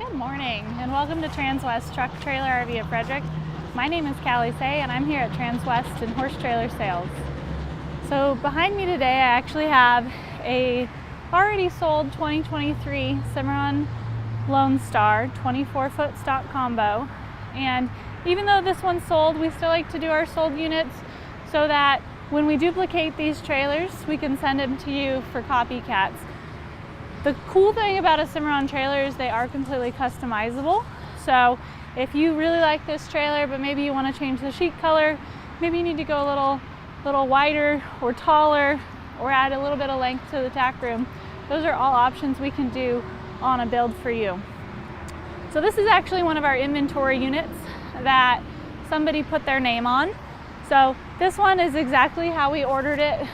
Good morning and welcome to Transwest Truck Trailer RV of Frederick. My name is Callie Say and I'm here at Transwest in Horse Trailer Sales. So behind me today I actually have a already sold 2023 Cimarron Lonestar 24-foot stock combo, and even though this one's sold, we still like to do our sold units so that when we duplicate these trailers we can send them to you for copycats. The cool thing about a Cimarron trailer is they are completely customizable. So if you really like this trailer, but maybe you want to change the sheet color, maybe you need to go a little wider or taller, or add a little bit of length to the tack room, those are all options we can do on a build for you. So this is actually one of our inventory units that somebody put their name on. So this one is exactly how we ordered it.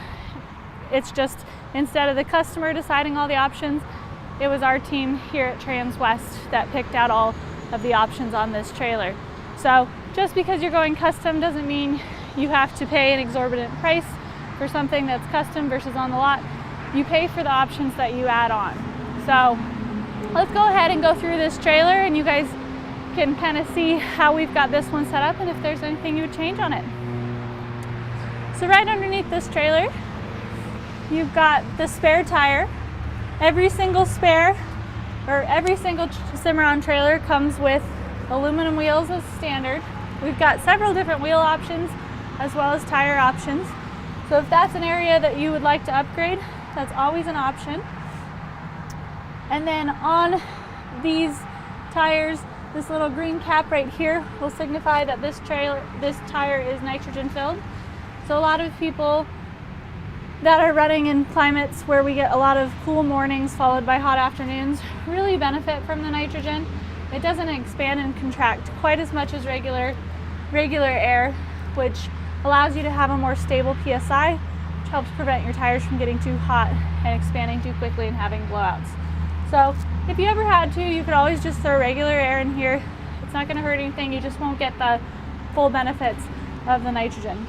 It's just, instead of the customer deciding all the options, it was our team here at Transwest that picked out all of the options on this trailer. So just because you're going custom doesn't mean you have to pay an exorbitant price for something that's custom versus on the lot. You pay for the options that you add on. So let's go ahead and go through this trailer and you guys can kind of see how we've got this one set up and if there's anything you would change on it. So right underneath this trailer, you've got the spare tire. Every single Cimarron trailer comes with aluminum wheels as standard. We've got several different wheel options as well as tire options. So if that's an area that you would like to upgrade, that's always an option. And then on these tires, this little green cap right here will signify that this tire is nitrogen filled. So a lot of people that are running in climates where we get a lot of cool mornings followed by hot afternoons really benefit from the nitrogen. It doesn't expand and contract quite as much as regular air, which allows you to have a more stable PSI, which helps prevent your tires from getting too hot and expanding too quickly and having blowouts. So if you ever had to, you could always just throw regular air in here. It's not going to hurt anything. You just won't get the full benefits of the nitrogen.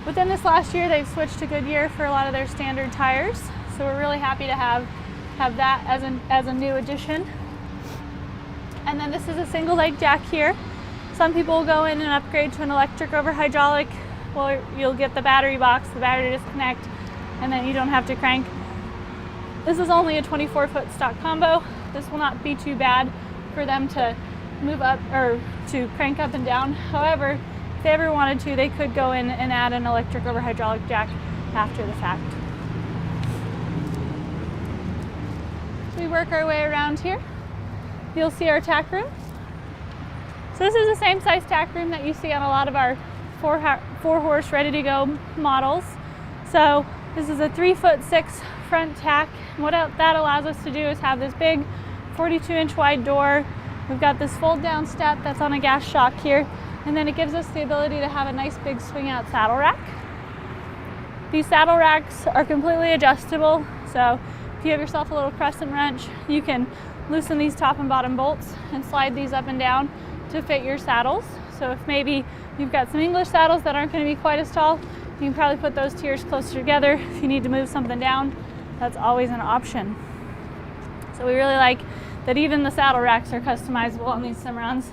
Within this last year, they've switched to Goodyear for a lot of their standard tires, so we're really happy to have that as a new addition. And then this is a single leg jack here. Some people will go in and upgrade to an electric over hydraulic. Well, you'll get the battery box, the battery disconnect, and then you don't have to crank. This is only a 24-foot stock combo. This will not be too bad for them to move up or to crank up and down. However, if they ever wanted to, they could go in and add an electric over hydraulic jack after the fact. So we work our way around here. You'll see our tack room. So this is the same size tack room that you see on a lot of our four horse ready to go models. So this is a 3'6" front tack. And what that allows us to do is have this big 42-inch wide door. We've got this fold down step that's on a gas shock here. And then it gives us the ability to have a nice big swing out saddle rack. These saddle racks are completely adjustable. So if you have yourself a little crescent wrench, you can loosen these top and bottom bolts and slide these up and down to fit your saddles. So if maybe you've got some English saddles that aren't going to be quite as tall, you can probably put those tiers closer together. If you need to move something down, that's always an option. So we really like that even the saddle racks are customizable on these Cimarrons.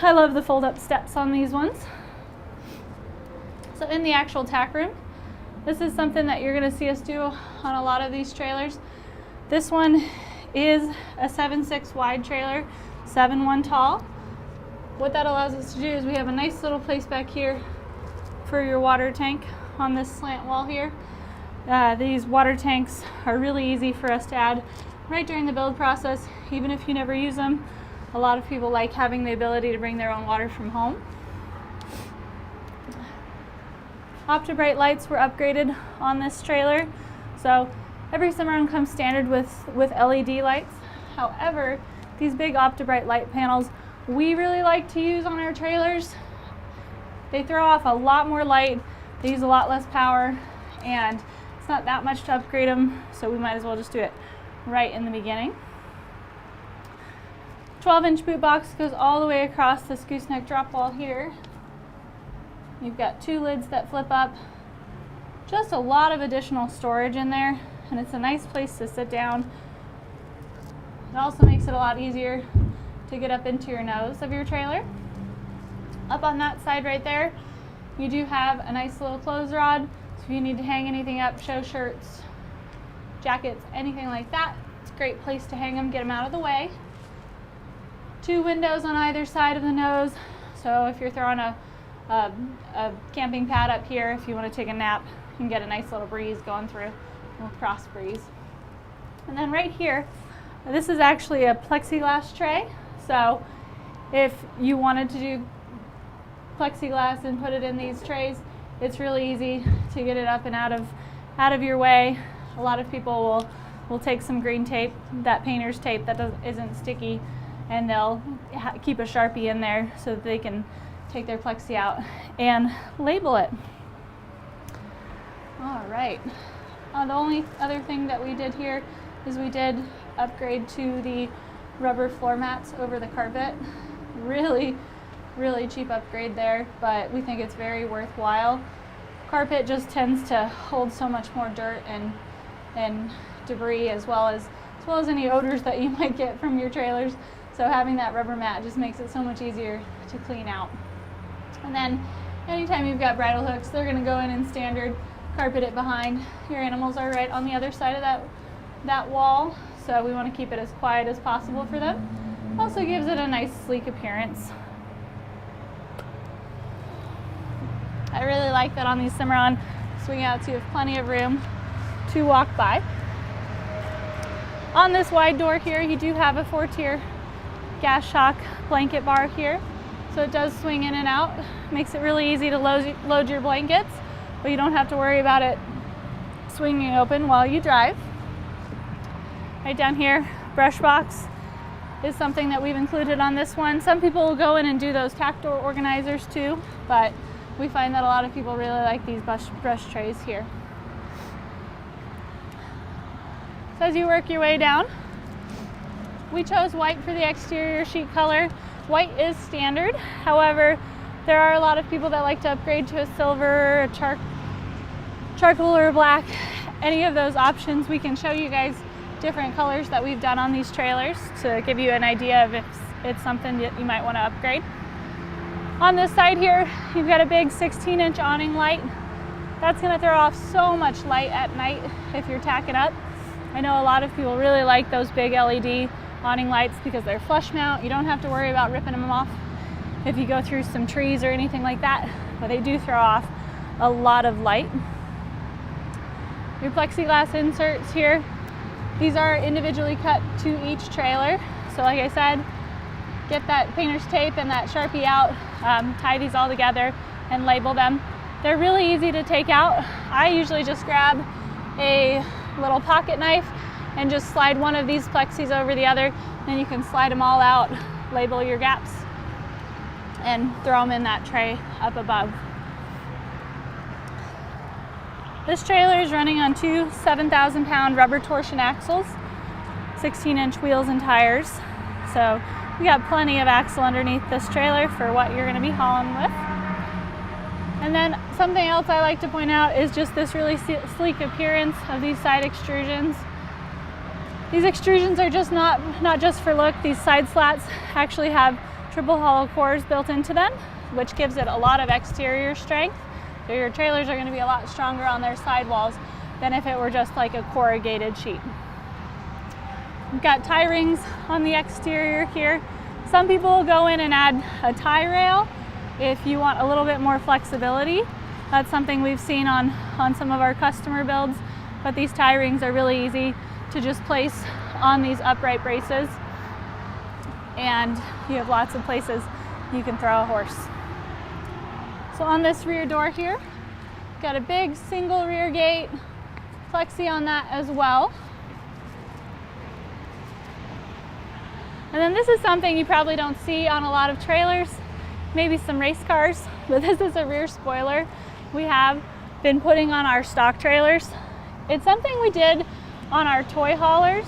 I love the fold-up steps on these ones. So in the actual tack room, this is something that you're going to see us do on a lot of these trailers. This one is a 7'6" wide trailer, 7'1" tall. What that allows us to do is we have a nice little place back here for your water tank on this slant wall here. These water tanks are really easy for us to add right during the build process, even if you never use them. A lot of people like having the ability to bring their own water from home. OptiBrite lights were upgraded on this trailer. So every Cimarron comes standard with LED lights. However, these big OptiBrite light panels we really like to use on our trailers. They throw off a lot more light, they use a lot less power, and it's not that much to upgrade them, so we might as well just do it right in the beginning. 12-inch boot box goes all the way across this gooseneck drop wall here. You've got two lids that flip up. Just a lot of additional storage in there, and it's a nice place to sit down It also makes it a lot easier to get up into your nose of your trailer. Up on that side right there, you do have a nice little clothes rod. So if you need to hang anything up, show shirts, jackets, anything like that, it's a great place to hang them, get them out of the way. 2 windows on either side of the nose. So if you're throwing a camping pad up here, if you want to take a nap, you can get a nice little breeze going through, a little cross breeze. And then right here, this is actually a plexiglass tray. So if you wanted to do plexiglass and put it in these trays, it's really easy to get it up and out of your way. A lot of people will take some green tape, that painter's tape that isn't sticky, and they'll keep a Sharpie in there so that they can take their plexi out and label it. All right. The only other thing that we did here is we did upgrade to the rubber floor mats over the carpet. Really cheap upgrade there, but we think it's very worthwhile. Carpet just tends to hold so much more dirt and debris, as well as any odors that you might get from your trailers. So having that rubber mat just makes it so much easier to clean out. And then anytime you've got bridle hooks, they're going to go in and standard carpet it behind. Your animals are right on the other side of that wall, so we want to keep it as quiet as possible for them. Also gives it a nice sleek appearance. I really like that on these Cimarron swing outs you have plenty of room to walk by. On this wide door here, you do have a 4-tier gas shock blanket bar here. So it does swing in and out. Makes it really easy to load your blankets, but you don't have to worry about it swinging open while you drive. Right down here, brush box is something that we've included on this one. Some people will go in and do those tack door organizers too, but we find that a lot of people really like these brush trays here. So as you work your way down, we chose white for the exterior sheet color. White is standard. However, there are a lot of people that like to upgrade to a silver, a charcoal, or black. Any of those options, we can show you guys different colors that we've done on these trailers to give you an idea of if it's something that you might want to upgrade. On this side here, you've got a big 16-inch awning light. That's going to throw off so much light at night if you're tacking up. I know a lot of people really like those big LED awning lights because they're flush mount. You don't have to worry about ripping them off if you go through some trees or anything like that, but they do throw off a lot of light. Your plexiglass inserts here, these are individually cut to each trailer. So like I said, get that painter's tape and that Sharpie out, tie these all together and label them. They're really easy to take out. I usually just grab a little pocket knife and just slide one of these plexis over the other. Then you can slide them all out, label your gaps, and throw them in that tray up above. This trailer is running on 2 7,000-pound rubber torsion axles, 16-inch wheels and tires. So we got plenty of axle underneath this trailer for what you're going to be hauling with. And then something else I like to point out is just this really sleek appearance of these side extrusions. These extrusions are just not just for look. These side slats actually have triple hollow cores built into them, which gives it a lot of exterior strength. So your trailers are going to be a lot stronger on their sidewalls than if it were just like a corrugated sheet. We've got tie rings on the exterior here. Some people will go in and add a tie rail if you want a little bit more flexibility. That's something we've seen on some of our customer builds, but these tie rings are really easy to just place on these upright braces, and you have lots of places you can throw a horse. So on this rear door here, got a big single rear gate, plexi on that as well. And then this is something you probably don't see on a lot of trailers, maybe some race cars, but this is a rear spoiler we have been putting on our stock trailers. It's something we did on our toy haulers,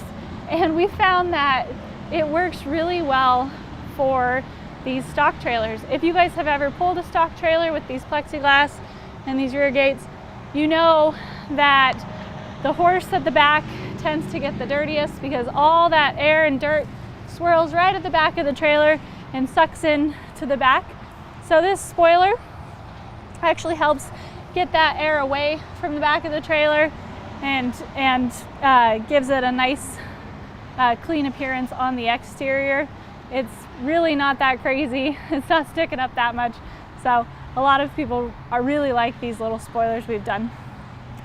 and we found that it works really well for these stock trailers. If you guys have ever pulled a stock trailer with these plexiglass and these rear gates, you know that the horse at the back tends to get the dirtiest because all that air and dirt swirls right at the back of the trailer and sucks in to the back. So this spoiler actually helps get that air away from the back of the trailer and gives it a nice clean appearance on the exterior. It's really not that crazy. It's not sticking up that much. So a lot of people really like these little spoilers we've done.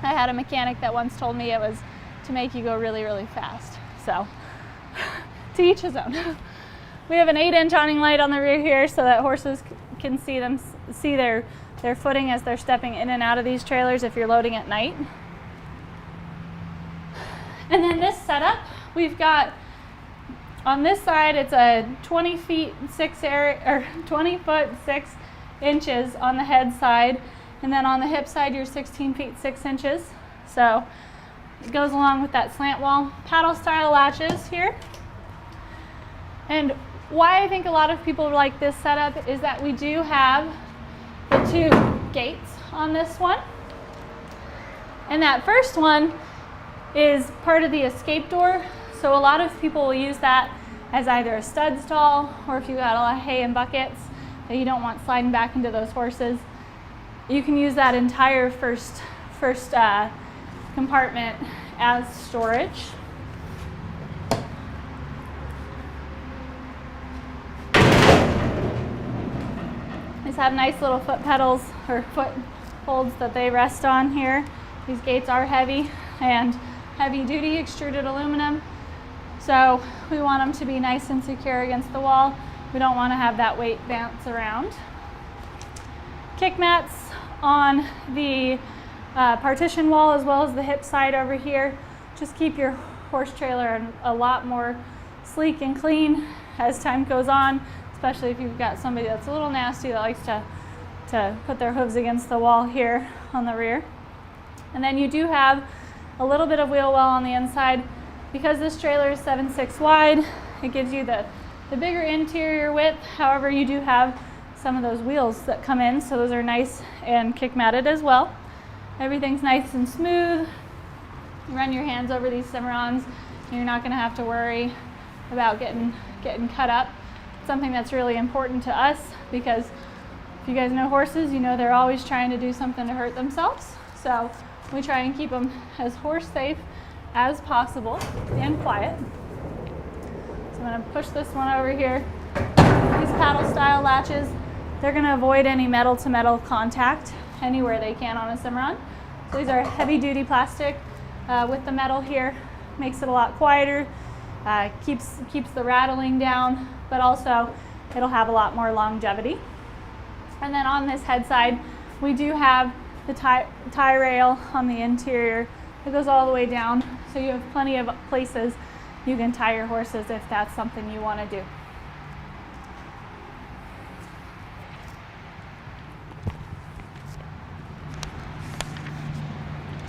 I had a mechanic that once told me it was to make you go really, really fast. So to each his own. We have an 8-inch awning light on the rear here so that horses can see their footing as they're stepping in and out of these trailers if you're loading at night. And then this setup, we've got on this side, it's a 20 foot 6 inches on the head side, and then on the hip side, you're 16 feet 6 inches. So it goes along with that slant wall. Paddle style latches here. And why I think a lot of people like this setup is that we do have the 2 gates on this one. And that first one is part of the escape door. So a lot of people will use that as either a stud stall, or if you got a lot of hay and buckets that you don't want sliding back into those horses, you can use that entire first compartment as storage. These have nice little foot pedals or foot holds that they rest on here. These gates are heavy and heavy duty extruded aluminum. So we want them to be nice and secure against the wall. We don't want to have that weight bounce around. Kick mats on the partition wall as well as the hip side over here. Just keep your horse trailer a lot more sleek and clean as time goes on, especially if you've got somebody that's a little nasty that likes to put their hooves against the wall here on the rear. And then you do have a little bit of wheel well on the inside. Because this trailer is 7.6 wide, it gives you the bigger interior width. However, you do have some of those wheels that come in, so those are nice and kick matted as well. Everything's nice and smooth. You run your hands over these Cimarrons, and you're not going to have to worry about getting cut up. It's something that's really important to us because if you guys know horses, you know they're always trying to do something to hurt themselves. So we try and keep them as horse safe as possible and quiet. So I'm going to push this one over here. These paddle style latches, they're going to avoid any metal to metal contact anywhere they can on a Cimarron. So these are heavy duty plastic with the metal here. Makes it a lot quieter, keeps the rattling down, but also it'll have a lot more longevity. And then on this head side, we do have the tie rail on the interior. It goes all the way down, so you have plenty of places you can tie your horses if that's something you want to do.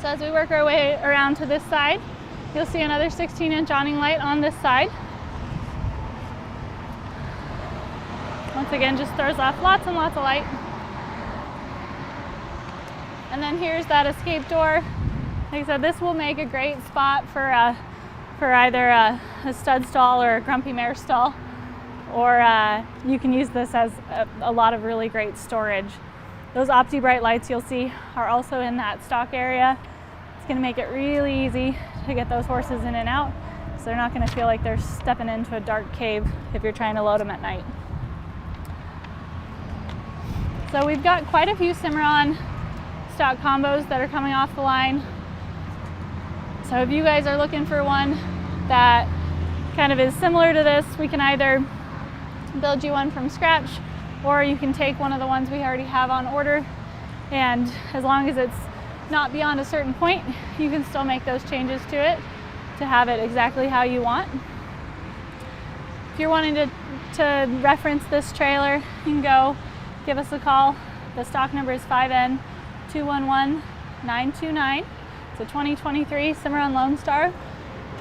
So as we work our way around to this side, you'll see another 16-inch awning light on this side. Once again, just throws off lots and lots of light. And then here's that escape door. Like I said, this will make a great spot for either a stud stall or a grumpy mare stall, or you can use this as a lot of really great storage. Those OptiBrite lights you'll see are also in that stock area. It's going to make it really easy to get those horses in and out, so they're not going to feel like they're stepping into a dark cave if you're trying to load them at night. So we've got quite a few Cimarron stock combos that are coming off the line. So if you guys are looking for one that kind of is similar to this, we can either build you one from scratch, or you can take one of the ones we already have on order, and as long as it's not beyond a certain point, you can still make those changes to it to have it exactly how you want. If you're wanting to reference this trailer, you can go give us a call. The stock number is 5N211929. It's a 2023 Cimarron Lonestar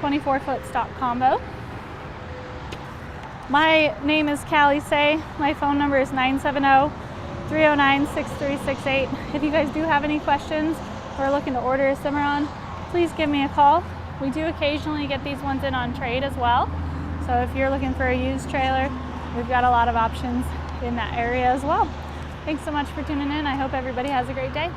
24-foot stock combo. My name is Callie Say. My phone number is 970-309-6368. If you guys do have any questions or are looking to order a Cimarron, please give me a call. We do occasionally get these ones in on trade as well. So if you're looking for a used trailer, we've got a lot of options in that area as well. Thanks so much for tuning in. I hope everybody has a great day.